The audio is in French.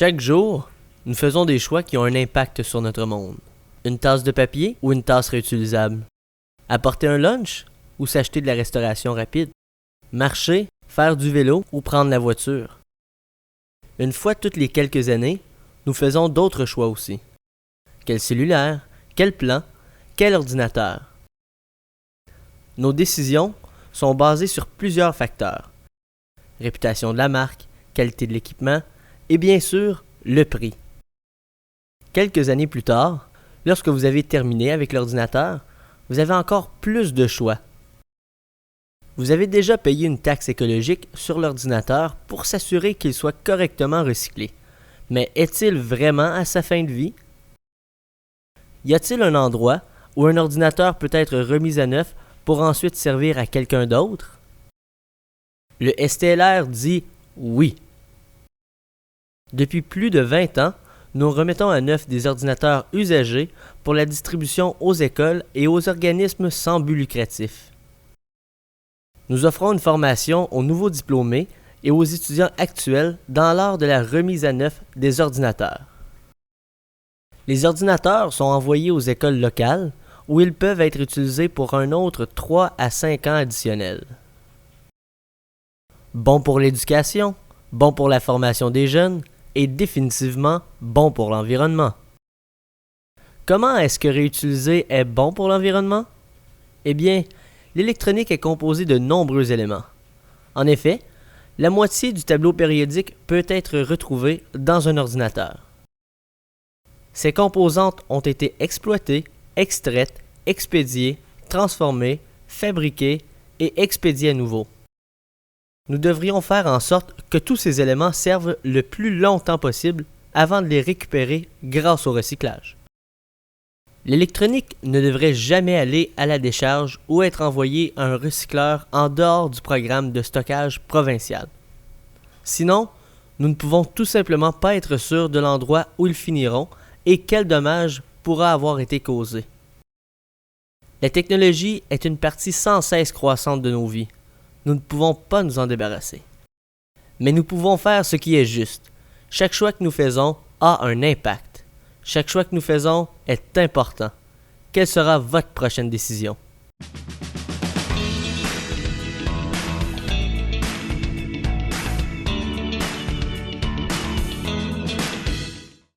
Chaque jour, nous faisons des choix qui ont un impact sur notre monde. Une tasse de papier ou une tasse réutilisable? Apporter un lunch ou s'acheter de la restauration rapide? Marcher, faire du vélo ou prendre la voiture? Une fois toutes les quelques années, nous faisons d'autres choix aussi. Quel cellulaire? Quel plan? Quel ordinateur? Nos décisions sont basées sur plusieurs facteurs. Réputation de la marque, qualité de l'équipement et bien sûr, le prix. Quelques années plus tard, lorsque vous avez terminé avec l'ordinateur, vous avez encore plus de choix. Vous avez déjà payé une taxe écologique sur l'ordinateur pour s'assurer qu'il soit correctement recyclé. Mais est-il vraiment à sa fin de vie? Y a-t-il un endroit où un ordinateur peut être remis à neuf pour ensuite servir à quelqu'un d'autre? Le STLR dit oui. Depuis plus de 20 ans, nous remettons à neuf des ordinateurs usagés pour la distribution aux écoles et aux organismes sans but lucratif. Nous offrons une formation aux nouveaux diplômés et aux étudiants actuels dans l'art de la remise à neuf des ordinateurs. Les ordinateurs sont envoyés aux écoles locales où ils peuvent être utilisés pour un autre 3 à 5 ans additionnels. Bon pour l'éducation, bon pour la formation des jeunes et définitivement bon pour l'environnement. Comment est-ce que réutiliser est bon pour l'environnement? Eh bien, l'électronique est composée de nombreux éléments. En effet, la moitié du tableau périodique peut être retrouvée dans un ordinateur. Ces composantes ont été exploitées, extraites, expédiées, transformées, fabriquées et expédiées à nouveau. Nous devrions faire en sorte que tous ces éléments servent le plus longtemps possible avant de les récupérer grâce au recyclage. L'électronique ne devrait jamais aller à la décharge ou être envoyée à un recycleur en dehors du programme de stockage provincial. Sinon, nous ne pouvons tout simplement pas être sûrs de l'endroit où ils finiront et quel dommage pourra avoir été causé. La technologie est une partie sans cesse croissante de nos vies. Nous ne pouvons pas nous en débarrasser. Mais nous pouvons faire ce qui est juste. Chaque choix que nous faisons a un impact. Chaque choix que nous faisons est important. Quelle sera votre prochaine décision?